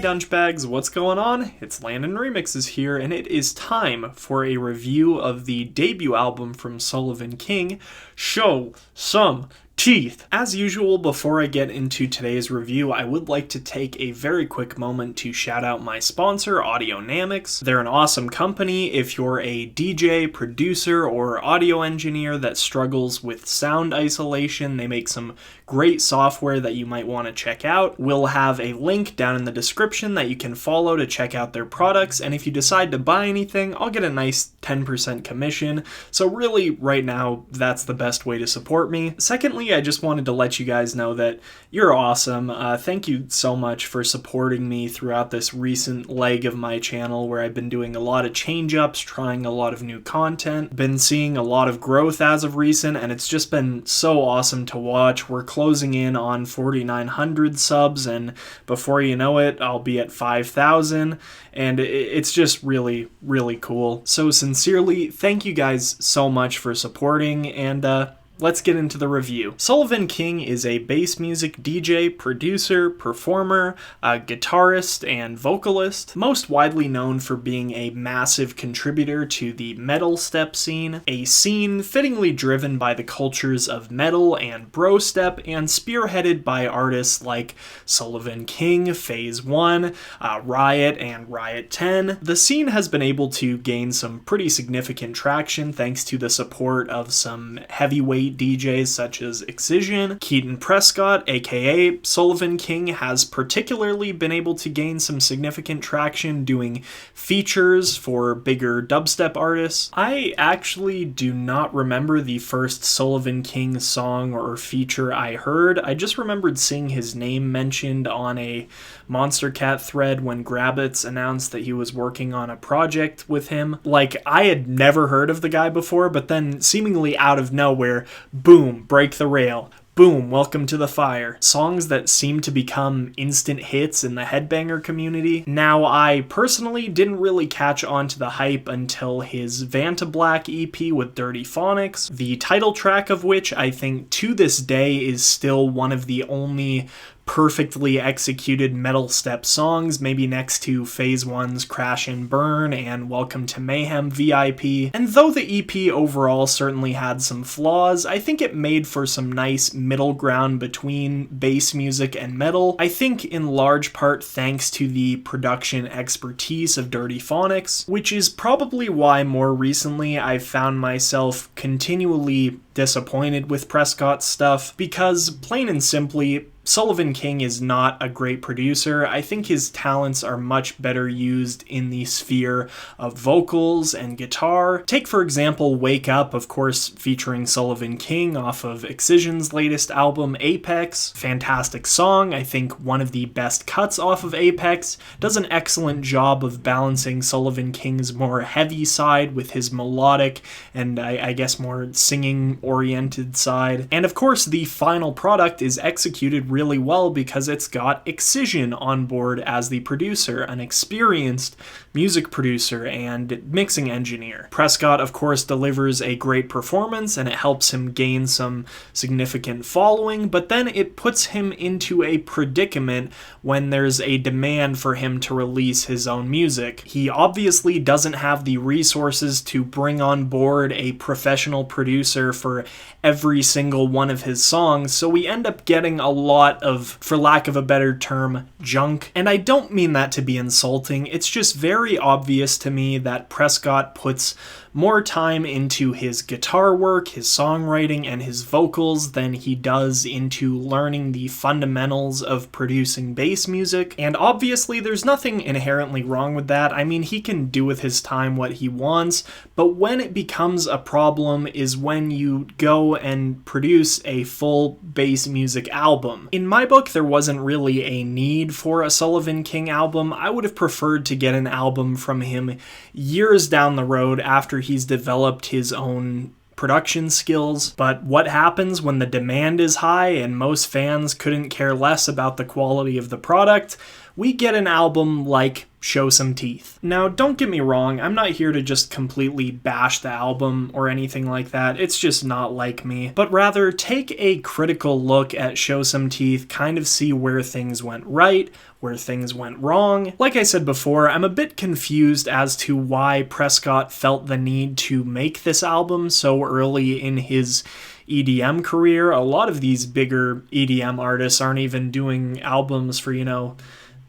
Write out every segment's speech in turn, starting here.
Dunchbags, what's going on? It's Landon Remixes here, and it is time for a review of the debut album from Sullivan King, Show Some Teeth. As usual, before I get into today's review, I would like to take a very quick moment to shout out my sponsor, Audionamics. They're an awesome company. If you're a DJ, producer, or audio engineer that struggles with sound isolation, they make some great software that you might want to check out. We'll have a link down in the description that you can follow to check out their products, and if you decide to buy anything, I'll get a nice 10% commission. So really, right now, that's the best way to support me. Secondly, I just wanted to let you guys know that you're awesome. Thank you so much for supporting me throughout this recent leg of my channel where I've been doing a lot of change-ups, trying a lot of new content, been seeing a lot of growth as of recent, and it's just been so awesome to watch. We're closing in on 4,900 subs, and before you know it, I'll be at 5,000, and it's just really, really cool. So sincerely, thank you guys so much for supporting, and let's get into the review. Sullivan King is a bass music DJ, producer, performer, guitarist, and vocalist, most widely known for being a massive contributor to the Metalstep scene, a scene fittingly driven by the cultures of metal and BROSTEP and spearheaded by artists like Sullivan King, Phase 1, Riot, and Riot 10. The scene has been able to gain some pretty significant traction thanks to the support of some heavyweight DJs such as Excision. Keaton Prescott, aka Sullivan King, has particularly been able to gain some significant traction doing features for bigger dubstep artists. I actually do not remember the first Sullivan King song or feature I heard. I just remembered seeing his name mentioned on a Monster Cat thread when Grabbits announced that he was working on a project with him. Like, I had never heard of the guy before, but then seemingly out of nowhere, boom, Break the Rail. Boom, Welcome to the Fire. Songs that seem to become instant hits in the headbanger community. Now, I personally didn't really catch on to the hype until his Vantablack EP with Dirty Phonics, the title track of which I think to this day is still one of the only perfectly executed Metalstep songs, maybe next to Phase 1's Crash and Burn and Welcome to Mayhem VIP. And though the EP overall certainly had some flaws, I think it made for some nice middle ground between bass music and metal. I think in large part thanks to the production expertise of Dirty Phonics, which is probably why more recently I've found myself continually disappointed with Prescott's stuff, because plain and simply, Sullivan King is not a great producer. I think his talents are much better used in the sphere of vocals and guitar. Take, for example, Wake Up, of course, featuring Sullivan King off of Excision's latest album, Apex. Fantastic song. I think one of the best cuts off of Apex. Does an excellent job of balancing Sullivan King's more heavy side with his melodic and I guess more singing-oriented side. And of course, the final product is executed really well because it's got Excision on board as the producer, an experienced music producer and mixing engineer. Prescott, of course, delivers a great performance and it helps him gain some significant following, but then it puts him into a predicament when there's a demand for him to release his own music. He obviously doesn't have the resources to bring on board a professional producer for every single one of his songs, so we end up getting a lot of, for lack of a better term, junk. And I don't mean that to be insulting, it's just very obvious to me that Prescott puts more time into his guitar work, his songwriting, and his vocals than he does into learning the fundamentals of producing bass music. And obviously there's nothing inherently wrong with that. I mean, he can do with his time what he wants, but when it becomes a problem is when you go and produce a full bass music album. In my book, there wasn't really a need for a Sullivan King album. I would have preferred to get an album from him years down the road after he's developed his own production skills, but what happens when the demand is high and most fans couldn't care less about the quality of the product? we get an album like Show Some Teeth. Now, don't get me wrong, I'm not here to just completely bash the album or anything like that, it's just not like me, but rather take a critical look at Show Some Teeth, kind of see where things went right, where things went wrong. Like I said before, I'm a bit confused as to why Prescott felt the need to make this album so early in his EDM career. A lot of these bigger EDM artists aren't even doing albums for,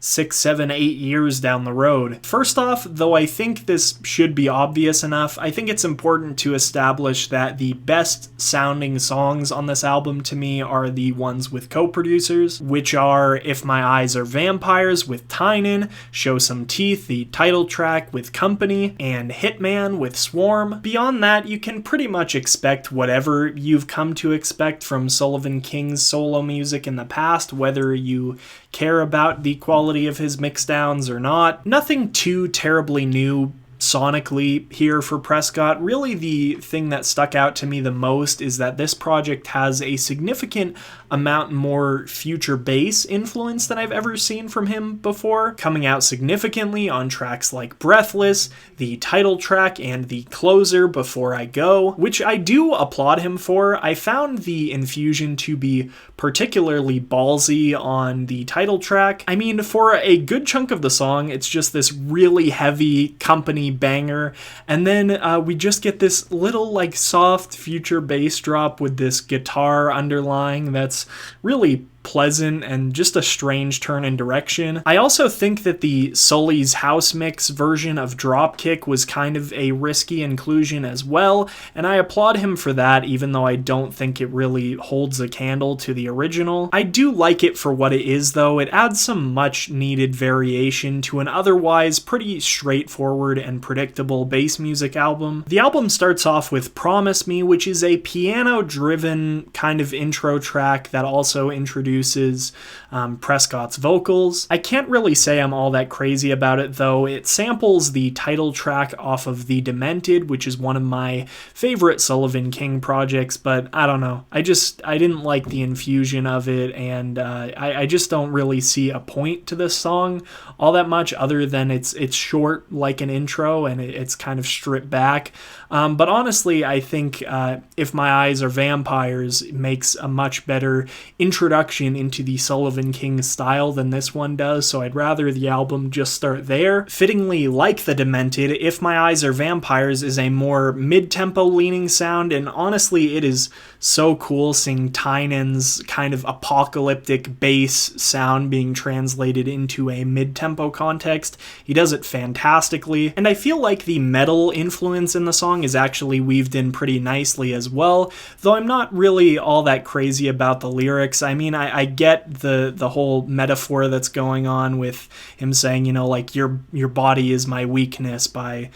6, 7, 8 years down the road. First off, though I think this should be obvious enough, I think it's important to establish that the best sounding songs on this album to me are the ones with co-producers, which are If My Eyes Are Vampires with Tynan, Show Some Teeth, the title track with Company, and Hitman with Swarm. Beyond that, you can pretty much expect whatever you've come to expect from Sullivan King's solo music in the past, whether you care about the quality of his mixdowns or not. Nothing too terribly new sonically here for Prescott. Really, the thing that stuck out to me the most is that this project has a significant amount more future bass influence than I've ever seen from him before, coming out significantly on tracks like Breathless, the title track, and the closer, Before I Go, which I do applaud him for. I found the infusion to be particularly ballsy on the title track. I mean, for a good chunk of the song, it's just this really heavy Company banger, and then we just get this little soft future bass drop with this guitar underlying that's really pleasant and just a strange turn in direction. I also think that the Sully's house mix version of Dropkick was kind of a risky inclusion as well, and I applaud him for that, even though I don't think it really holds a candle to the original. I do like it for what it is, though. It adds some much needed variation to an otherwise pretty straightforward and predictable bass music album. The album starts off with Promise Me, which is a piano-driven kind of intro track that also introduces Prescott's vocals. I can't really say I'm all that crazy about it, though. It samples the title track off of The Demented, which is one of my favorite Sullivan King projects, but I don't know. I didn't like the infusion of it, and I just don't really see a point to this song all that much, other than it's short like an intro, and it's kind of stripped back. But honestly, I think If My Eyes Are Vampires makes a much better introduction into the Sullivan King style than this one does, so I'd rather the album just start there. Fittingly, like The Demented, If My Eyes Are Vampires is a more mid-tempo leaning sound, and honestly, it is so cool seeing Tynan's kind of apocalyptic bass sound being translated into a mid-tempo context. He does it fantastically, and I feel like the metal influence in the song is actually weaved in pretty nicely as well, though I'm not really all that crazy about the lyrics. I mean, I get the whole metaphor that's going on with him saying, your body is my weakness by,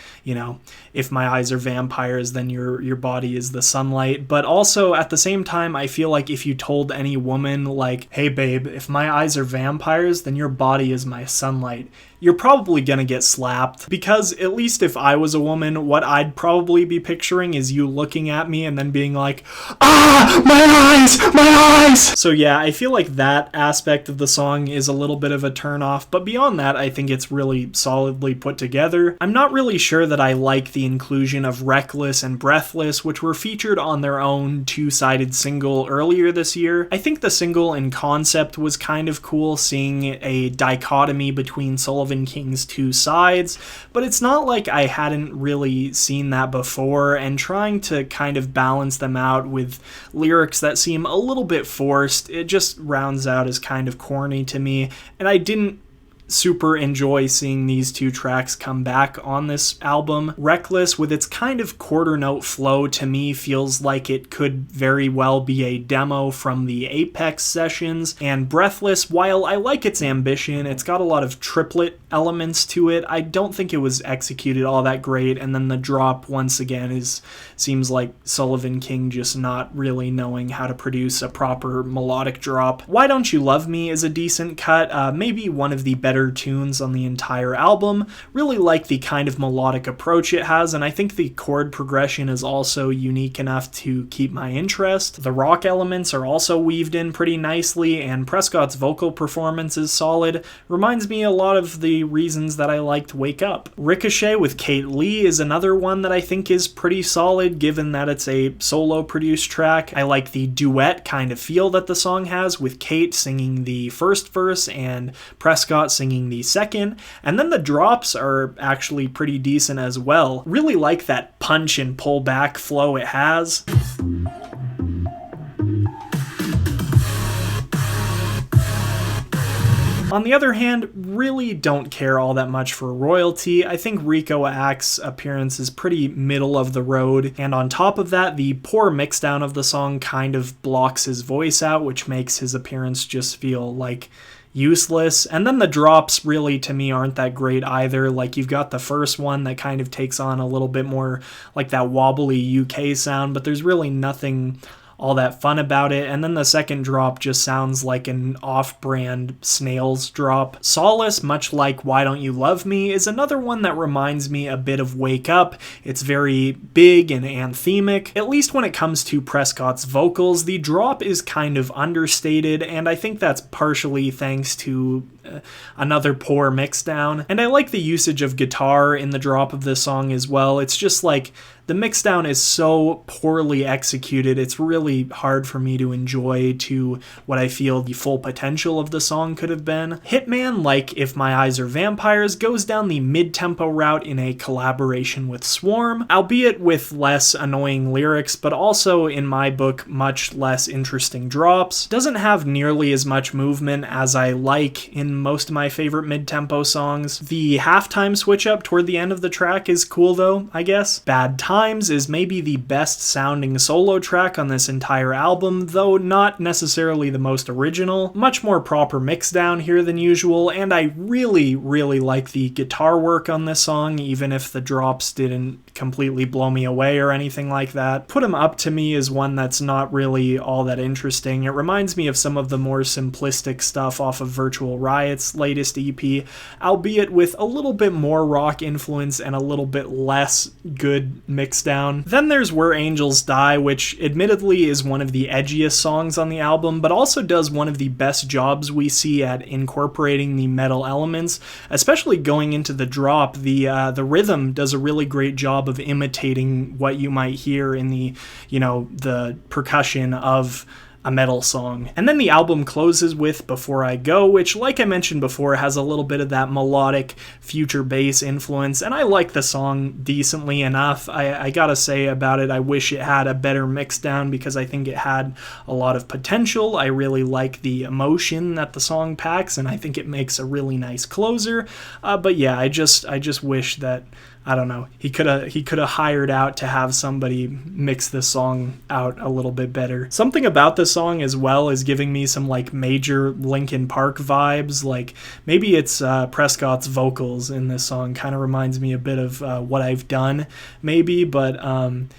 if my eyes are vampires, then your body is the sunlight. But also at the same time, I feel like if you told any woman hey babe, if my eyes are vampires, then your body is my sunlight, you're probably gonna get slapped, because at least if I was a woman, what I'd probably be picturing is you looking at me and then being like, ah, my eyes! So yeah, I feel like that aspect of the song is a little bit of a turnoff, but beyond that, I think it's really solidly put together. I'm not really sure that I like the inclusion of Reckless and Breathless, which were featured on their own two-sided single earlier this year. I think the single in concept was kind of cool, seeing a dichotomy between Sullivan King's two sides, but it's not like I hadn't really seen that before, and trying to kind of balance them out with lyrics that seem a little bit forced, it just rounds out as kind of corny to me, and I didn't super enjoy seeing these two tracks come back on this album. Reckless, with its kind of quarter note flow, to me feels like it could very well be a demo from the Apex sessions, and Breathless, while I like its ambition, it's got a lot of triplet elements to it. I don't think it was executed all that great, and then the drop once again seems like Sullivan King just not really knowing how to produce a proper melodic drop. Why Don't You Love Me is a decent cut, maybe one of the better better tunes on the entire album. Really like the kind of melodic approach it has, and I think the chord progression is also unique enough to keep my interest. The rock elements are also weaved in pretty nicely, and Prescott's vocal performance is solid. Reminds me a lot of the reasons that I liked Wake Up. Ricochet with Kate Lee is another one that I think is pretty solid, given that it's a solo produced track. I like the duet kind of feel that the song has, with Kate singing the first verse and Prescott singing the second, and then the drops are actually pretty decent as well. Really like that punch and pull back flow it has. On the other hand, really don't care all that much for royalty. I think Rico Act's appearance is pretty middle of the road, and on top of that, the poor mixdown of the song kind of blocks his voice out, which makes his appearance just feel like useless. And then the drops really to me aren't that great either. Like, you've got the first one that kind of takes on a little bit more like that wobbly UK sound, but there's really nothing all that fun about it. And then the second drop just sounds like an off-brand Snails drop. Solace, much like Why Don't You Love Me, is another one that reminds me a bit of Wake Up. It's very big and anthemic. At least when it comes to Prescott's vocals, the drop is kind of understated, and I think that's partially thanks to another poor mixdown. And I like the usage of guitar in the drop of this song as well. It's just like the mixdown is so poorly executed, it's really hard for me to enjoy to what I feel the full potential of the song could have been. Hitman, like If My Eyes Are Vampires, goes down the mid-tempo route in a collaboration with Swarm, albeit with less annoying lyrics, but also, in my book, much less interesting drops. Doesn't have nearly as much movement as I like in most of my favorite mid-tempo songs. The halftime switch up toward the end of the track is cool though, I guess. Bad Times is maybe the best sounding solo track on this entire album, though not necessarily the most original. Much more proper mixdown here than usual, and I really like the guitar work on this song, even if the drops didn't completely blow me away or anything like that. Put 'Em Up to Me is one that's not really all that interesting. It reminds me of some of the more simplistic stuff off of Virtual Riot's latest EP, albeit with a little bit more rock influence and a little bit less good mixdown. Then there's Where Angels Die, which admittedly is one of the edgiest songs on the album, but also does one of the best jobs we see at incorporating the metal elements, especially going into the drop. The rhythm does a really great job of imitating what you might hear in the percussion of a metal song. And then the album closes with Before I Go, which, like I mentioned before, has a little bit of that melodic future bass influence, and I like the song decently enough. I gotta say about it, I wish it had a better mixdown because I think it had a lot of potential. I really like the emotion that the song packs, and I think it makes a really nice closer. But yeah, I just wish that, I don't know, he could have hired out to have somebody mix this song out a little bit better. Something about the song as well is giving me some like major Linkin Park vibes. Like maybe it's Prescott's vocals in this song kind of reminds me a bit of What I've Done maybe, but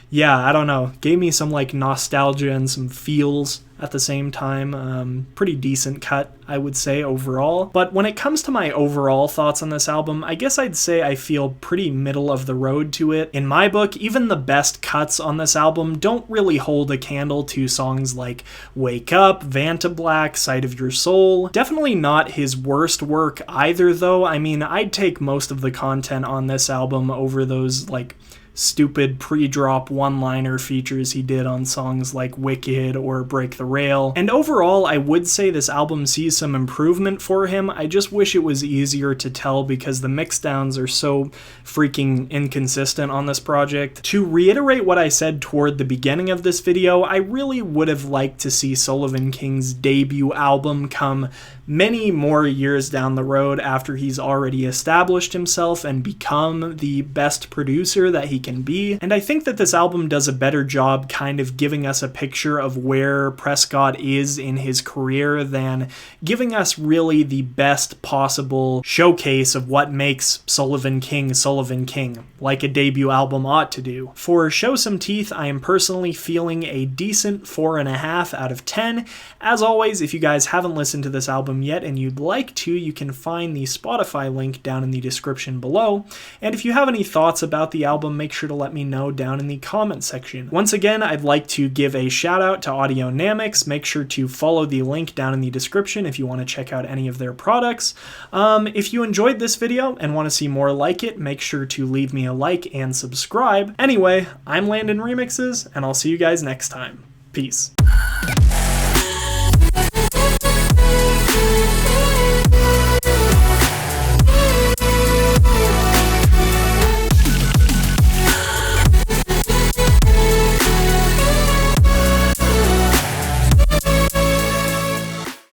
yeah, I don't know, gave me some like nostalgia and some feels at the same time. Pretty decent cut, I would say, overall. But when it comes to my overall thoughts on this album, I guess I'd say I feel pretty middle of the road to it. In my book, even the best cuts on this album don't really hold a candle to songs like Wake Up, Vantablack, Sight of Your Soul. Definitely not his worst work either, though. I mean, I'd take most of the content on this album over those, like, stupid pre-drop one-liner features he did on songs like Wicked or Break the Rail. And overall, I would say this album sees some improvement for him. I just wish it was easier to tell because the mixdowns are so freaking inconsistent on this project. To reiterate what I said toward the beginning of this video, I really would have liked to see Sullivan King's debut album come many more years down the road after he's already established himself and become the best producer that he can be, and I think that this album does a better job kind of giving us a picture of where Prescott is in his career than giving us really the best possible showcase of what makes Sullivan King, like a debut album ought to do. For Show Some Teeth, I am personally feeling a decent 4.5 out of 10. As always, if you guys haven't listened to this album yet and you'd like to, you can find the Spotify link down in the description below. And if you have any thoughts about the album, make sure to let me know down in the comment section. Once again, I'd like to give a shout out to Audionamics. Make sure to follow the link down in the description if you want to check out any of their products. If you enjoyed this video and want to see more like it, make sure to leave me a like and subscribe. Anyway, I'm Landon Remixes, and I'll see you guys next time. Peace.